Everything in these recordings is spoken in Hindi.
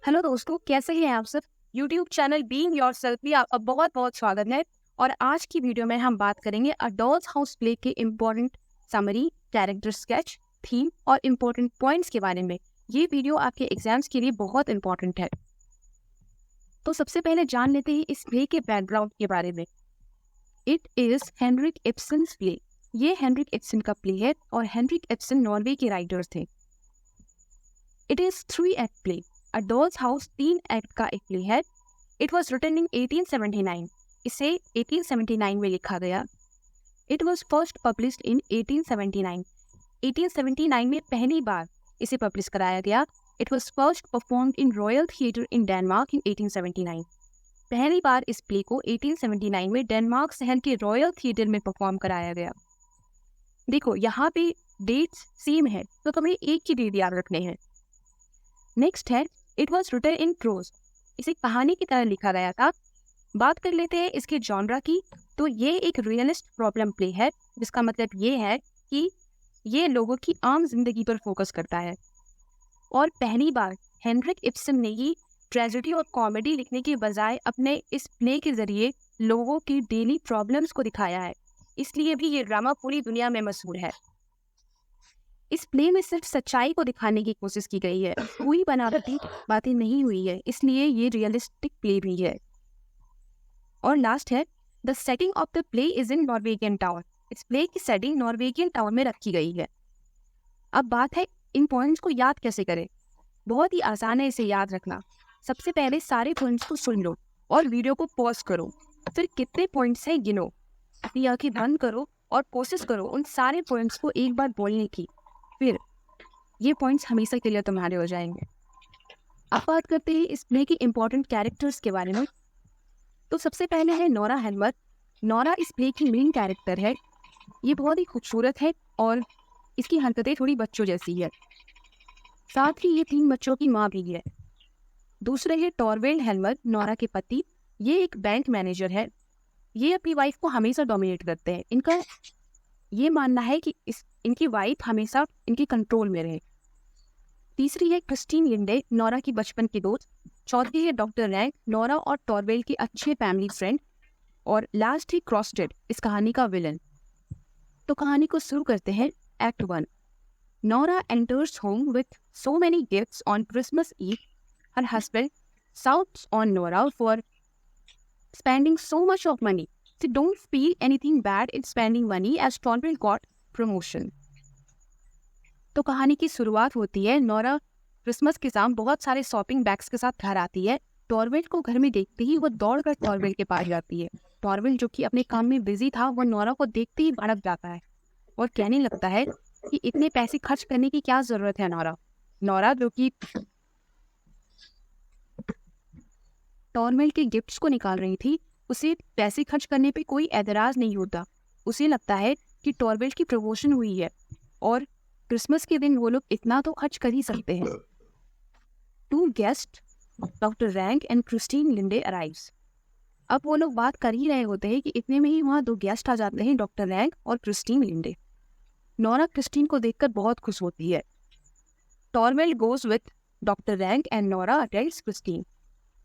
हेलो दोस्तों, कैसे हैं आप सब। यूट्यूब चैनल बीइंग योरसेल्फ में आपका बहुत बहुत स्वागत है। और आज की वीडियो में हम बात करेंगे अ डॉल्स हाउस प्ले के important summary, character sketch, theme और इम्पोर्टेंट पॉइंट्स के बारे में। ये वीडियो आपके एग्जाम्स के लिए बहुत इंपॉर्टेंट है। तो सबसे पहले जान लेते हैं इस प्ले के बैकग्राउंड के बारे में। It is Henrik Ibsen's play. ये हेनरिक इब्सन का प्ले है और हेनरिक इब्सन नॉर्वे के राइटर थे। It is 3 act play. A doll's house 3 act का एक प्ले है। It was written in 1879। इसे 1879 में लिखा गया। It was first published in 1879। 1879 में पहली बार इसे पब्लिश कराया गया। It was first performed in royal theatre in Denmark इन 1879। पहली बार इस प्ले को 1879 में डेनमार्क शहर के रॉयल थिएटर में परफॉर्म कराया गया। देखो यहाँ पे डेट्स सेम है तो तुम्हें एक ही डेट याद रखने हैं। नेक्स्ट है it was written in prose. इसे कहानी की तरह लिखा गया था। बात कर लेते हैं इसके जॉनरा की। तो ये एक रियलिस्ट प्रॉब्लम प्ले है, जिसका मतलब ये है कि ये लोगों की आम जिंदगी पर फोकस करता है। और पहली बार हेनरिक इब्सन ने ही ट्रेजेडी और कॉमेडी लिखने के बजाय अपने इस प्ले के जरिए लोगों की डेली प्रॉब्लम्स को दिखाया है। इसलिए भी ये ड्रामा पूरी दुनिया में मशहूर है। इस प्ले में सिर्फ सच्चाई को दिखाने की कोशिश की गई है, कोई बनावटी बातें नहीं हुई है, इसलिए ये रियलिस्टिक प्ले भी है। और लास्ट है the setting of the play is in Norwegian town. इस प्ले की सेटिंग नॉर्वेगियन टाउन में रखी गई है। अब बात है इन पॉइंट्स को याद कैसे करें। बहुत ही आसान है इसे याद रखना। सबसे पहले सारे पॉइंट्स को सुन लो और वीडियो को पॉज करो। फिर कितने पॉइंट्स हैं गिनो, अपनी आंखें बंद करो और कोशिश करो उन सारे पॉइंट्स को एक बार बोलने की। फिर ये पॉइंट्स हमेशा के लिए तुम्हारे हो जाएंगे। अब बात करते हैं इस प्ले के इम्पोर्टेंट कैरेक्टर्स के बारे में। तो सबसे पहले है नोरा हेल्मर। नोरा इस प्ले की मेन कैरेक्टर है। ये बहुत ही खूबसूरत है और इसकी हरकतें थोड़ी बच्चों जैसी है। साथ ही ये 3 बच्चों की माँ भी है। दूसरे है टॉरवेल्ड हेल्मर, नोरा के पति। ये एक बैंक मैनेजर है। ये अपनी वाइफ को हमेशा डोमिनेट करते हैं। इनका ये मानना है कि इनकी वाइफ हमेशा इनके कंट्रोल में रहे। तीसरी है क्रिस्टीन लिंडे, नोरा की बचपन की दोस्त। चौथी है डॉक्टर रैंक, नोरा और टॉरवेल्ड के अच्छे फैमिली फ्रेंड। और लास्ट है क्रॉसटेड, इस कहानी का विलन। तो कहानी को शुरू करते हैं। Act 1। Nora enters home with so many gifts on Christmas eve. Her husband shouts on Nora for spending so much of money. She don't feel anything bad in spending money as Torvald got promotion. तो कहानी की शुरुआत होती है। नोरा क्रिसमस के शाम बहुत सारे शॉपिंग बैग्स के साथ घर आती है। टॉरवेल्ड को घर में देखते ही वो दौड़कर टॉरवेल्ड के पास जाती है। टॉरवेल्ड जो कि अपने काम में बिजी था, वो नोरा को देखते ही भड़क जाता है और कहने लगता है कि इतने पैसे खर्च करने की क्या जरूरत है। नोरा जो कि टॉरवेल्ड के गिफ्ट्स को निकाल रही थी, उसे पैसे खर्च करने पे कोई एतराज नहीं होता। उसे लगता है कि टॉरवेल्ड की प्रमोशन हुई है और क्रिसमस के दिन वो लोग इतना तो खर्च कर ही सकते हैं। 2 guest doctor Rank and Christine Linde arrives. अब वो लोग बात कर ही रहे होते हैं कि इतने में ही वहाँ 2 गेस्ट आ जाते हैं, डॉक्टर रैंक और क्रिस्टीन लिंडे। नोरा क्रिस्टीन को देखकर बहुत खुश होती है। Torvald goes with doctor Rank and Nora attends Christine.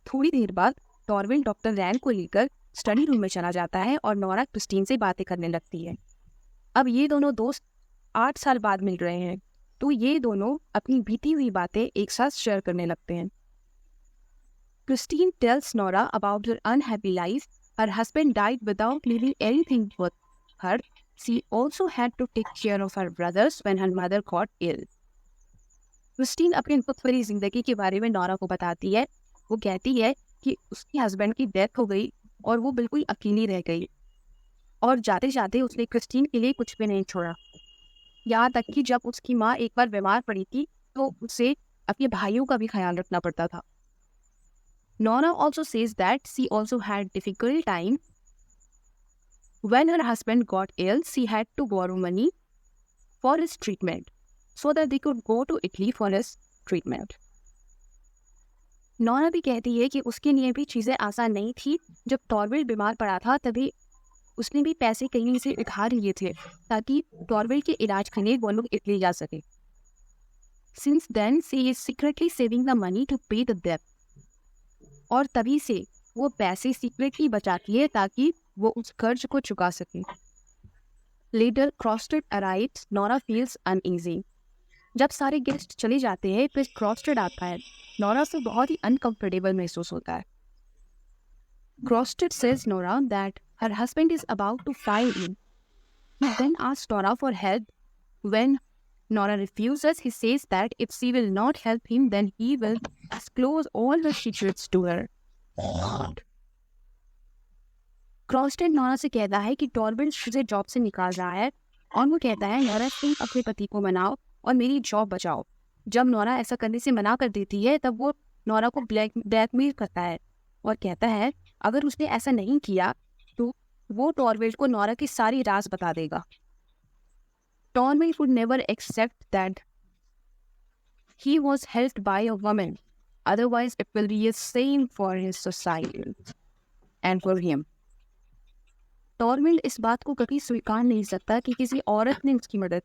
थोड़ी देर बाद टॉरवेल्ड डॉक्टर रैंक को लेकर स्टडी रूम में चला जाता है और नोरा क्रिस्टीन से बातें करने लगती है। अब ये दोनों दोस्त 8 साल बाद मिल रहे हैं, तो ये दोनों अपनी बीती हुई बातें एक साथ शेयर करने लगते हैं। Christine tells Nora about her unhappy life. Her husband died without leaving anything with her. She also had to take care of her brothers when her mother got ill. Christine अपनी दुख भरी जिंदगी के बारे में नोरा को बताती है। वो कहती है कि उसके हस्बैंड की डेथ हो गई और वो बिल्कुल अकेली रह गई और जाते जाते उसने क्रिस्टीन के लिए कुछ भी नहीं छोड़ा। यहाँ तक कि जब उसकी माँ एक बार बीमार पड़ी थी तो उसे अपने भाइयों का भी ख्याल रखना पड़ता था। Nora also says that she also had difficult time when her husband got ill. She had to borrow money for his treatment so that they could go to Italy for his treatment. Nora भी कहती है कि उसके लिए भी चीज़ें आसान नहीं थी। जब टॉरवेल्ड बीमार पड़ा था तभी उसने भी पैसे कहीं से उधार लिए थे ताकि टॉरवेल्ड के इलाज के लिए वो लोग इटली जा सके। Since then, she is secretly saving the money to pay the debt. और तभी से वो पैसे सीक्रेटली बचाती है ताकि वो उस कर्ज को चुका सके. Later, Crosted arrives. Nora feels uneasy. जब सारे गेस्ट चले जाते हैं फिर क्रॉस्टेड आता है. नोरा से बहुत ही अनकंफर्टेबल महसूस होता है. Crosted says Nora that her husband is about to file in. He then asks Nora for help. When Nora refuses, he says that if she will not help him, then he will disclose all her secrets to her. Krogstad Nora से कहता है कि टॉर्बिन उसे जॉब से निकाल रहा है और वो कहता है नोरा तुम अपने पति को मनाओ और मेरी जॉब बचाओ. जब नोरा ऐसा करने से मना कर देती है तब वो नोरा को ब्लैकमेल करता है और कहता है अगर उसने ऐसा नहीं किया तो वो टॉर्वेल्ड को नोरा की सारी राज बता देगा. Torvald would never accept that he was helped by a woman, otherwise it will be a shame for his society and for him. Torvald इस बात को कभी स्वीकार नहीं सकता कि किसी औरत ने उसकी मदद,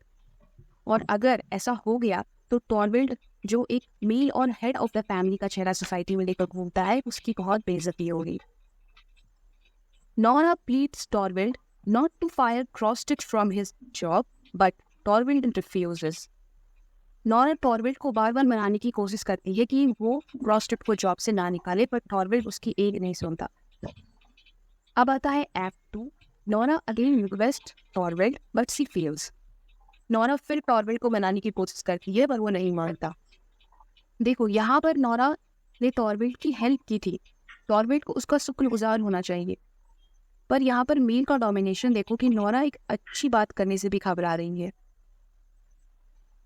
और अगर ऐसा हो गया तो टॉर्वेल्ड जो एक मेल और हेड ऑफ द फैमिली का चेहरा सोसाइटी में लेकर घूमता है उसकी बहुत बेइज्जती होगी. Nora pleads Torvald not to fire Krogstad from his job but Torvald refuses. Nora Torvald को बार बार मनाने की कोशिश करती है कि वो क्रॉस्टेड को जॉब से ना निकाले पर टॉर्वेल्ड उसकी एक नहीं सुनता. अब आता है act 2. Nora again request Torvald but she fails. Nora फिर टॉर्वेल्ड को मनाने की कोशिश करती है पर वो नहीं मानता. देखो यहाँ पर नोरा ने टॉर्वेल्ड की हेल्प की थी, टॉर्वेल्ड को उसका शुक्रगुजार होना चाहिए, पर यहाँ पर मेल का डोमिनेशन देखो कि नोरा एक अच्छी बात करने से भी घबरा रही है.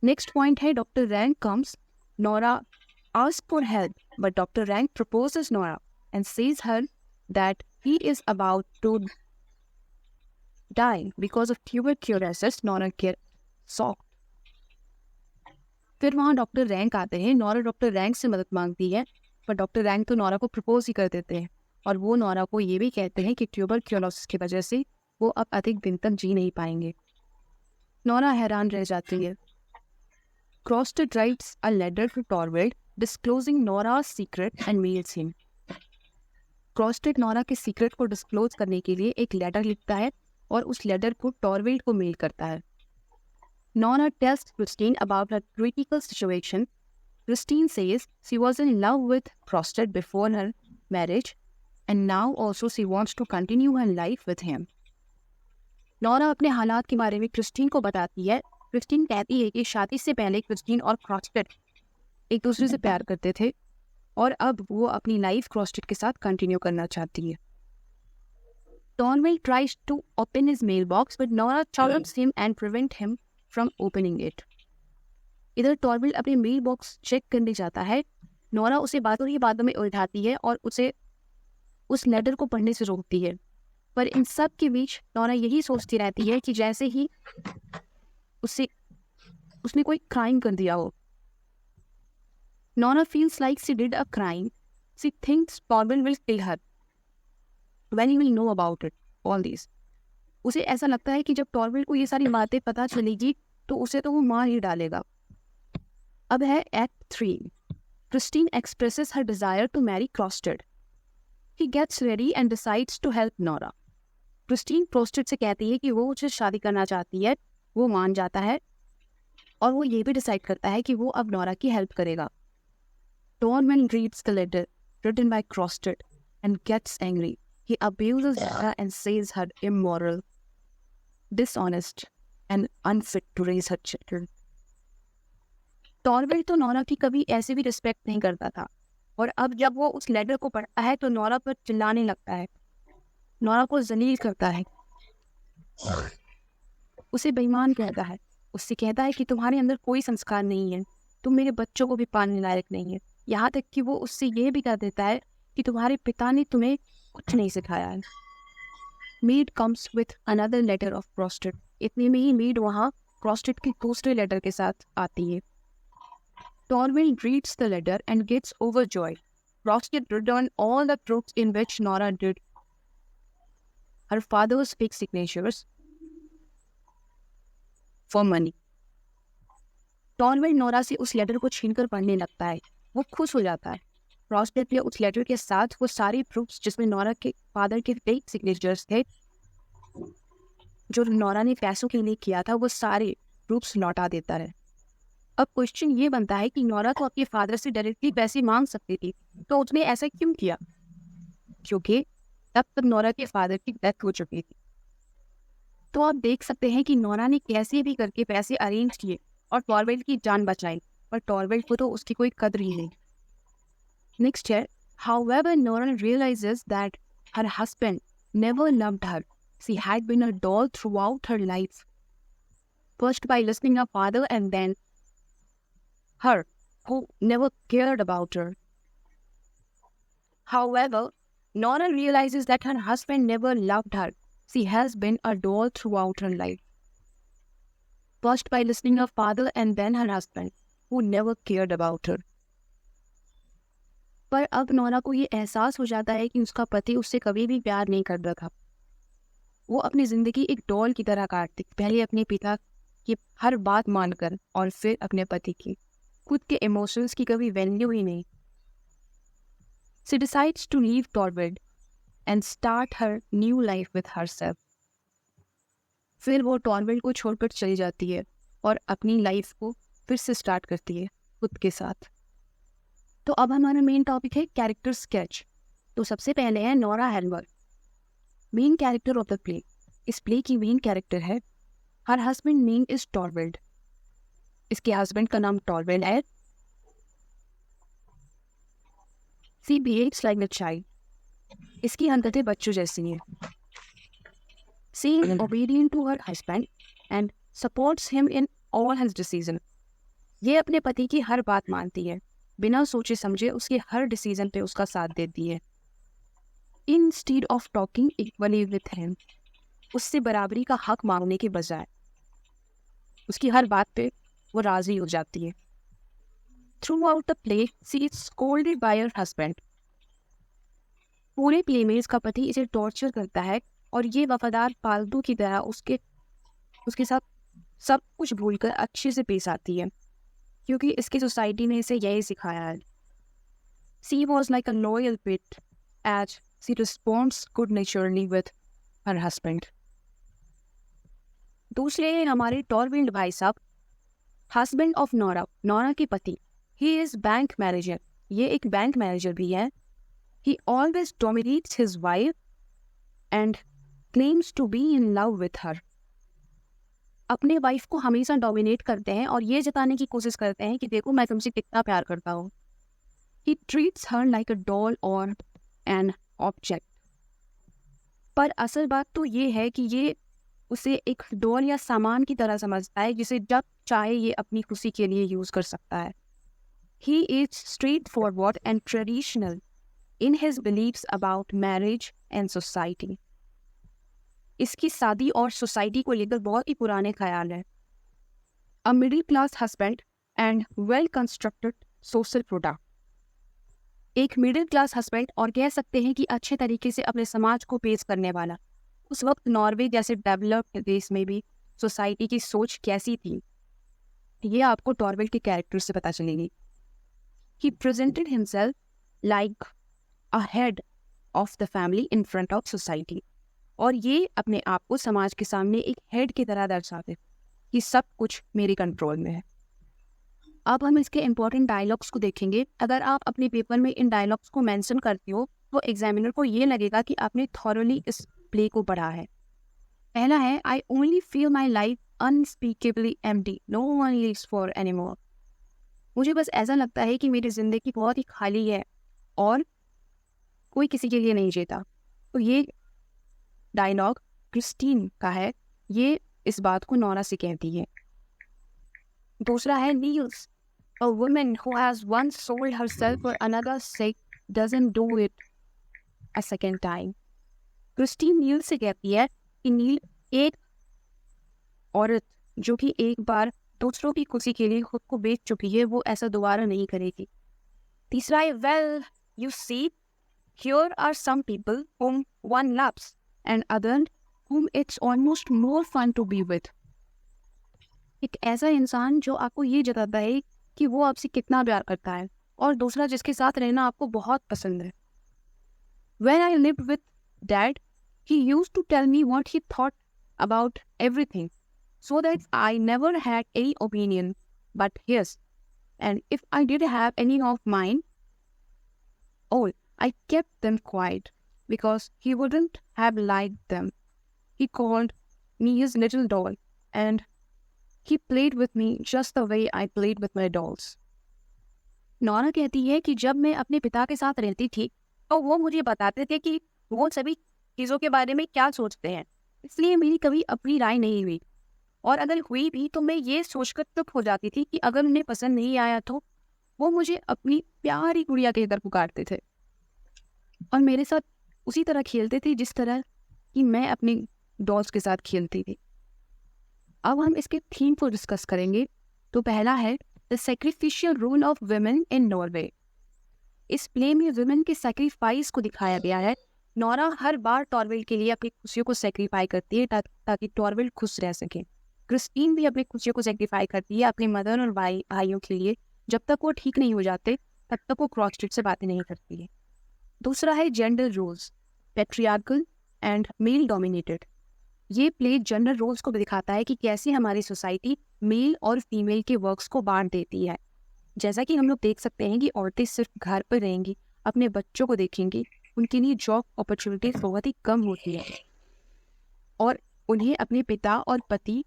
नेक्स्ट पॉइंट है doctor rank comes. Nora ask for help but doctor rank proposes Nora and says her that he is about to die because of tuberculosis. Nora gets shocked. फिर वहाँ डॉक्टर रैंक आते हैं. नोरा डॉक्टर रैंक से मदद मांगती है पर डॉक्टर रैंक तो नोरा को प्रपोज ही कर देते हैं और वो नोरा को ये भी कहते हैं कि ट्यूबरक्यूलोसिस की वजह से वो अब अधिक दिन तक जी नहीं पाएंगे. नोरा हैरान रह जाती है. Krogstad writes a letter to Torvald disclosing Nora's secret and mails him. Krogstad Nora के सीक्रेट को डिस्क्लोज करने के लिए एक लेटर लिखता है और उस लेटर को टॉर्वेल्ड को मेल करता है. Nora tells Christine about her critical situation. Christine says she was in love with Krogstad before her marriage and now also she wants to continue her life with him. Nora अपने हालात के बारे में क्रिस्टीन को बताती है. क्रिस्टीन कहती है कि शादी से पहले क्रिस्टीन और क्रॉस्टेड एक दूसरे से प्यार करते थे और अब वो अपनी लाइफ क्रॉस्टेड के साथ कंटिन्यू करना चाहती है. टॉर्वेल्ड tries to open his mailbox but Nora stops him and prevent him from opening it. इधर टॉर्वेल्ड अपने मेल बॉक्स चेक करने जाता है. नोरा उसे बातों ही बातों में उलझाती है और उसे उस लेटर को पढ़ने से रोकती है. पर इन सब के बीच नोरा यही सोचती रहती है कि जैसे ही उसने कोई क्राइम कर दिया हो. Nora feels like she did a crime. She thinks Torben will kill her when he will know about it. All these. उसे ऐसा लगता है कि जब टॉर्वेल्ड को ये सारी बातें पता चलेगी तो उसे तो वो मार ही डालेगा. अब है act 3. Christine expresses her desire to marry Crosted. He gets ready and decides to help Nora. Christine Crosted से कहती है कि वो उससे शादी करना चाहती है. वो मान जाता है और वो ये भी डिसाइड करता है कि वो अब नोरा की हेल्प करेगा. Torment reads the letter written by Crosted and gets angry. He abuses her and says her immoral, dishonest, and unfit to raise her children. टॉर्वेल्ड तो नोरा की कभी ऐसे भी रिस्पेक्ट नहीं करता था और अब जब वो उस लेटर को पढ़ता है तो नोरा पर चिल्लाने लगता है, नोरा को जलील करता है, उसे बेईमान कहता है, उससे कहता है कि तुम्हारे अंदर कोई संस्कार नहीं है, तुम मेरे बच्चों को भी पालने लायक नहीं है. यहाँ तक कि वो उससे ये भी कह देता है कि तुम्हारे पिता ने तुम्हें कुछ नहीं सिखाया है. Maid comes with another letter of Krogstad. इतने में ही मीड वहाँ क्रॉस्टेड के दूसरे लेटर के साथ आती है. Torvald reads the letter and gets overjoyed. Crosted returned all the proofs in which Nora did her father's fake signatures for money. Torvald Nora से उस लेटर को छीनकर पढ़ने लगता है। वो खुश हो जाता है। प्रोस्पेक्टली उस लेटर के साथ वो सारे प्रूफ्स जिसमें नोरा के फादर के फेक सिग्नेचर्स थे, जो नोरा ने पैसों के लिए किया था, वो सारे प्रूफ्स लौटा देता है। अब क्वेश्चन ये बनता है कि नोरा तो अपने फादर से डायरेक्टली पैसे मांग सकती थी, तो उसने ऐसा क्यों किया? क्योंकि तब तक नोरा के फादर की डेथ हो चुकी थी। तो आप देख सकते हैं कि नोरा ने कैसे भी करके पैसे अरेंज किए और टॉर्वेल्ड की जान बचाई, पर टॉर्वेल्ड को तो उसकी कोई कदर ही नहीं। नेक्स्ट है, however, Nora realizes that her husband never loved her. She had been a doll throughout her life. First by listening her father and then her, who never cared about her. However, Nora realizes that her husband never loved her. She has been a doll throughout her life. First by listening her father and then her husband, who never cared about her. पर अब नोरा को ये एहसास हो जाता है कि उसका पति उससे कभी भी प्यार नहीं करता था। वो अपनी जिंदगी एक डॉल की तरह काटती, पहले अपने पिता की हर बात मानकर और फिर अपने पति की। खुद के इमोशंस की कभी वैल्यू ही नहीं। She decides to leave Torvald and start her new life with herself. फिर वो टॉर्वेल्ड को छोड़कर चली जाती है और अपनी लाइफ को फिर से स्टार्ट करती है खुद के साथ। तो अब हमारा मेन टॉपिक है कैरेक्टर स्केच। तो सबसे पहले है Nora Helmer, main character of the play. इस प्ले की मेन कैरेक्टर है, her husband name is Torvald. इसके हस्बैंड का नाम टॉर्वेल्ड है। She behaves like a child. इसकी हरकतें बच्चों जैसी हैं। She is obedient to her husband and supports him in all his decision. ये अपने पति की हर बात मानती है, बिना सोचे समझे उसके हर डिसीजन पे उसका साथ देती है। Instead of talking equally with him, उससे बराबरी का हक मांगने के बजाय उसकी हर बात पे वो राजी हो जाती है। Through out the play she is scolded bye her husband. पूरे प्ले में इसका पति इसे टॉर्चर करता है और ये वफादार पालतू की तरह उसके साथ सब कुछ भूलकर अच्छे से पेश आती है, क्योंकि इसकी सोसाइटी ने इसे यही सिखाया है। She was like a loyal pet as she responds good naturally with her husband. दूसरे हैं हमारे टॉरवेल्ड भाई साहब, हस्बैंड ऑफ नोरा, नोरा के पति। ही इज बैंक मैनेजर, ये एक बैंक मैनेजर भी है। He always dominates his wife and claims to be in love with her. अपने वाइफ को हमेशा डोमिनेट करते हैं और ये जताने की कोशिश करते हैं कि देखो मैं तुमसे कितना प्यार करता हूँ। ही treats her like a doll और एन ऑब्जेक्ट। पर असल बात तो ये है कि ये उसे एक डॉल या सामान की तरह समझता है, जिसे जब चाहे ये अपनी खुशी के लिए यूज कर सकता है। He is straight forward and traditional in his believes about marriage and society. इसकी शादी और सोसाइटी को लेकर बहुत ही पुराने ख्याल है। A middle class husband and well constructed social product. एक मिडिल क्लास हस्बैंड और कह सकते हैं कि अच्छे तरीके से अपने समाज को पेश करने वाला। उस वक्त नॉर्वे जैसे डेवलप्ड देश में भी सोसाइटी की सोच कैसी थी, ये आपको टॉरवेल्ड के कैरेक्टर से पता चलेगी। He presented himself like a head of the family in front of society. और ये अपने आप को समाज के सामने एक हेड की तरह दर्शाते कि सब कुछ मेरे कंट्रोल में है। अब हम इसके इम्पोर्टेंट डायलॉग्स को देखेंगे। अगर आप अपने पेपर में इन डायलॉग्स को मेंशन करते हो तो एग्जामिनर को ये लगेगा कि आपने थॉरली इस प्ले को पढ़ा है। पहला है, I only feel my life unspeakably empty, no one lives for anymore. मुझे बस ऐसा लगता है कि मेरी जिंदगी बहुत ही खाली है और कोई किसी के लिए नहीं जीता। तो ये डायलॉग क्रिस्टीन का है, ये इस बात को नोरा से कहती है। दूसरा है, Niels, a woman who has once sold herself for another's sake doesn't do it a second time. Christine Neil से कहती है कि नील एक औरत जो कि एक बार दूसरों की खुशी के लिए खुद को बेच चुकी है, वो ऐसा दोबारा नहीं करेगी। तीसरा है, well, you see, here are some people whom one loves and others whom it's almost more fun to be with. एक ऐसा इंसान जो आपको ये जताता है कि वो आपसे कितना प्यार करता है, और दूसरा जिसके साथ रहना आपको बहुत पसंद है। When I lived with dad, he used to tell me what he thought about everything, so that I never had any opinion but his. And if I did have any of mine, oh, I kept them quiet because he wouldn't have liked them. He called me his little doll, and he played with me just the way I played with my dolls. Naura कहती है कि जब मैं अपने पिता के साथ रहती थी तो वो मुझे बताते थे कि वो सभी चीज़ों के बारे में क्या सोचते हैं, इसलिए मेरी कभी अपनी राय नहीं हुई, और अगर हुई भी तो मैं ये सोचकर चुप हो जाती थी कि अगर उन्हें पसंद नहीं आया तो वो मुझे अपनी प्यारी गुड़िया कहकर पुकारते थे और मेरे साथ उसी तरह खेलते थे जिस तरह कि मैं अपनी डॉल्स के साथ खेलती थी। अब हम इसके थीम को डिस्कस करेंगे। तो पहला है the sacrificial role of women in Norway. इस प्ले में वुमेन के सैक्रिफाइस को दिखाया गया है। नौरा हर बार टॉरवेल के लिए अपनी खुशियों को सैक्रिफाई करती है ताकि टॉरवेल खुश रह सके। क्रिस्टीन भी अपनी खुशियों को सैक्रिफाई करती है अपनी मदर और भाइयों के लिए। जब तक वो ठीक नहीं हो जाते तब तक वो क्रॉस स्ट्रीट से बातें नहीं करती है। दूसरा है gender roles, patriarchal and male dominated. ये प्ले जेंडर रोल्स को दिखाता है कि कैसे हमारी सोसाइटी मेल और फीमेल के वर्क्स को बांट देती है। जैसा कि हम लोग देख सकते हैं कि औरतें सिर्फ घर पर रहेंगी, अपने बच्चों को देखेंगी, उनके लिए जॉब अपॉर्चुनिटीज बहुत ही कम होती है और उन्हें अपने पिता और पति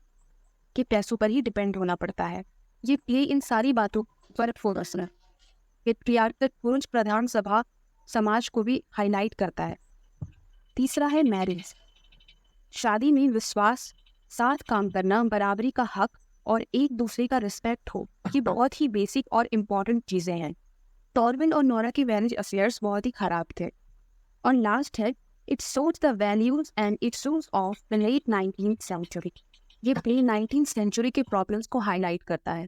के पैसों पर ही डिपेंड होना पड़ता है। ये प्ले इन सारी बातों पर फोकस है। पैट्रियार्कल पुरुष प्रधान समाज को भी हाईलाइट करता है। तीसरा है मैरिज। शादी में विश्वास, साथ काम करना, बराबरी का हक और एक दूसरे का रिस्पेक्ट हो, ये बहुत ही बेसिक और इम्पॉर्टेंट चीज़ें हैं। टॉरविन और नोरा के मैरिज अफेयर्स बहुत ही खराब थे। और लास्ट है it shows the values and issues of the late 19th century. ये प्ले 19th सेंचुरी के प्रॉब्लम्स को हाईलाइट करता है।